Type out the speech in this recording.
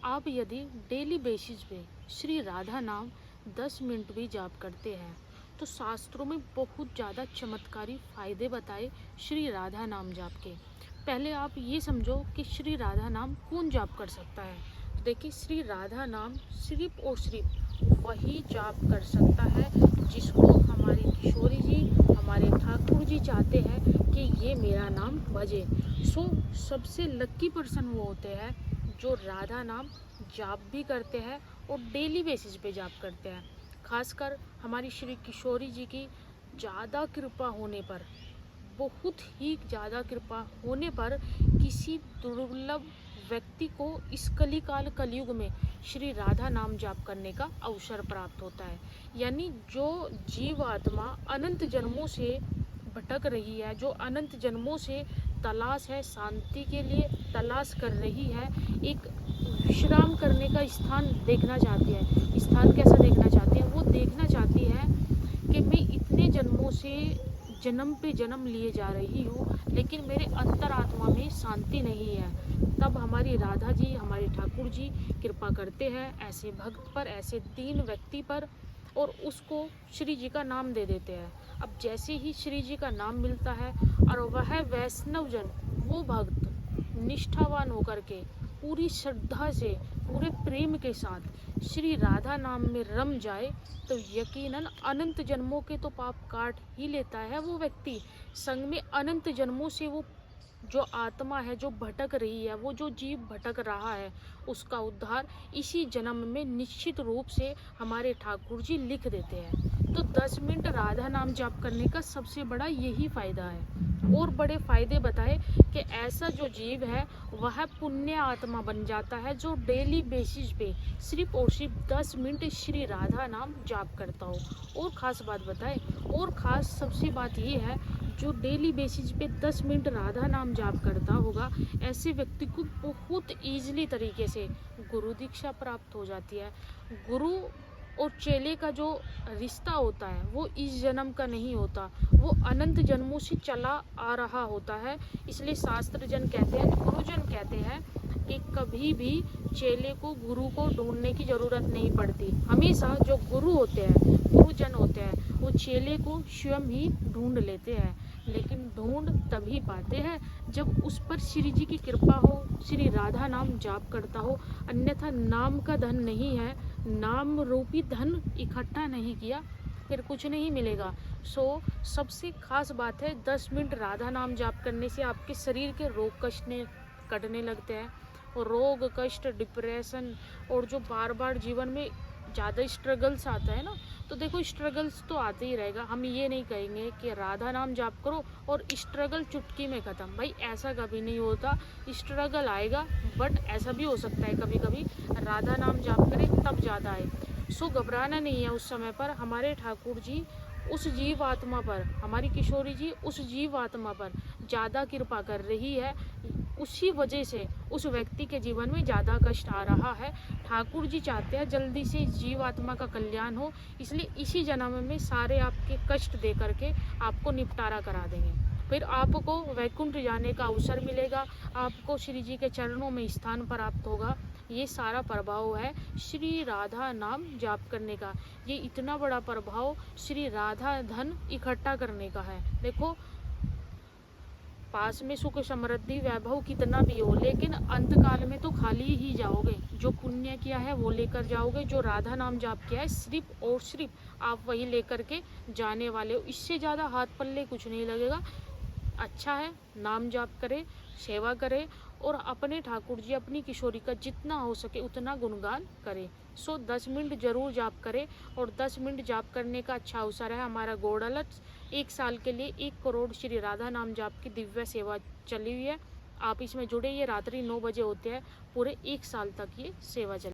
आप यदि daily basis पे श्री राधा नाम 10 मिनट भी जाप करते हैं तो शास्त्रों में बहुत ज़्यादा चमत्कारी फायदे बताए श्री राधा नाम जाप के। पहले आप ये समझो कि श्री राधा नाम कौन जाप कर सकता है। तो देखिए, श्री राधा नाम सिर्फ और सिर्फ वही जाप कर सकता है जिसको हमारी किशोरी जी, हमारे ठाकुर जी चाहते हैं कि ये मेरा नाम भजे। सबसे लक्की पर्सन वो होते हैं जो राधा नाम जाप भी करते हैं और डेली बेसिस पे जाप करते हैं। खासकर हमारी श्री किशोरी जी की ज़्यादा कृपा होने पर, बहुत ही ज़्यादा कृपा होने पर किसी दुर्लभ व्यक्ति को इस कलिकाल कलयुग में श्री राधा नाम जाप करने का अवसर प्राप्त होता है। यानी जो जीव आत्मा अनंत जन्मों से भटक रही है, जो अनंत जन्मों से तलाश है, शांति के लिए तलाश कर रही है, एक विश्राम करने का स्थान देखना चाहती है। स्थान कैसा देखना चाहती है? वो देखना चाहती है कि मैं इतने जन्मों से जन्म पे जन्म लिए जा रही हूँ लेकिन मेरे अंतरात्मा में शांति नहीं है। तब हमारी राधा जी, हमारे ठाकुर जी कृपा करते हैं ऐसे भक्त पर, ऐसे दीन व्यक्ति पर, और उसको श्री जी का नाम दे देते हैं। अब जैसे ही श्री जी का नाम मिलता है और वह वैष्णव जन, वो भक्त निष्ठावान होकर के पूरी श्रद्धा से, पूरे प्रेम के साथ श्री राधा नाम में रम जाए तो यकीनन अनंत जन्मों के तो पाप काट ही लेता है वो व्यक्ति। संग में अनंत जन्मों से वो जो आत्मा है, जो भटक रही है, वो जो जीव भटक रहा है, उसका उद्धार इसी जन्म में निश्चित रूप से हमारे ठाकुर जी लिख देते हैं। तो 10 मिनट राधा नाम जाप करने का सबसे बड़ा यही फायदा है। और बड़े फायदे बताए कि ऐसा जो जीव है वह पुण्य आत्मा बन जाता है जो डेली बेसिस पे सिर्फ और सिर्फ 10 मिनट श्री राधा नाम जाप करता हो। और ख़ास बात बताए, और ख़ास सबसे बात ये है, जो डेली बेसिस पे 10 मिनट राधा नाम जाप करता होगा, ऐसे व्यक्ति को बहुत ईजिली तरीके से गुरु दीक्षा प्राप्त हो जाती है। गुरु और चेले का जो रिश्ता होता है वो इस जन्म का नहीं होता, वो अनंत जन्मों से चला आ रहा होता है। इसलिए शास्त्र जन कहते हैं, गुरुजन कहते हैं कि कभी भी चेले को, गुरु को ढूंढने की ज़रूरत नहीं पड़ती। हमेशा जो गुरु होते हैं, गुरुजन होते हैं, वो चेले को स्वयं ही ढूंढ लेते हैं। लेकिन ढूंढ तभी पाते हैं जब उस पर श्री जी की कृपा हो, श्री राधा नाम जाप करता हो। अन्यथा नाम का धन नहीं है, नाम रूपी धन इकट्ठा नहीं किया फिर कुछ नहीं मिलेगा। सबसे खास बात है, 10 मिनट राधा नाम जाप करने से आपके शरीर के रोग कष्ट कटने लगते हैं। और रोग कष्ट, डिप्रेशन और जो बार बार जीवन में ज़्यादा स्ट्रगल्स आता है ना, तो देखो स्ट्रगल्स तो आते ही रहेगा। हम ये नहीं कहेंगे कि राधा नाम जाप करो और स्ट्रगल चुटकी में ख़त्म, भाई ऐसा कभी नहीं होता। स्ट्रगल आएगा, बट ऐसा भी हो सकता है कभी कभी राधा नाम जाप करें तब ज़्यादा आए। घबराना नहीं है। उस समय पर हमारे ठाकुर जी उस जीव आत्मा पर, हमारी किशोरी जी उस जीव आत्मा पर ज़्यादा कृपा कर रही है। उसी वजह से उस व्यक्ति के जीवन में ज़्यादा कष्ट आ रहा है। ठाकुर जी चाहते हैं जल्दी से जीव आत्मा का कल्याण हो, इसलिए इसी जन्म में सारे आपके कष्ट दे करके आपको निपटारा करा देंगे। फिर आपको वैकुंठ जाने का अवसर मिलेगा, आपको श्री जी के चरणों में स्थान प्राप्त होगा। ये सारा प्रभाव है श्री राधा नाम जाप करने का। ये इतना बड़ा प्रभाव श्री राधा धन इकट्ठा करने का है। देखो, पास में सुख समृद्धि वैभव कितना भी हो, लेकिन अंतकाल में तो खाली ही जाओगे। जो पुण्य किया है वो लेकर जाओगे, जो राधा नाम जाप किया है सिर्फ और सिर्फ आप वही लेकर के जाने वाले हो। इससे ज़्यादा हाथ पल्ले कुछ नहीं लगेगा। अच्छा है, नाम जाप करे, सेवा करे और अपने ठाकुर जी, अपनी किशोरी का जितना हो सके उतना गुणगान करे। 10 मिनट जरूर जाप करे। और 10 मिनट जाप करने का अच्छा अवसर है। हमारा गोडालत 1 साल के लिए 1 करोड़ श्री राधा नाम जाप की दिव्य सेवा चली हुई है। आप इसमें जुड़े, ये रात्रि 9 बजे होते हैं, पूरे 1 साल तक ये सेवा चली।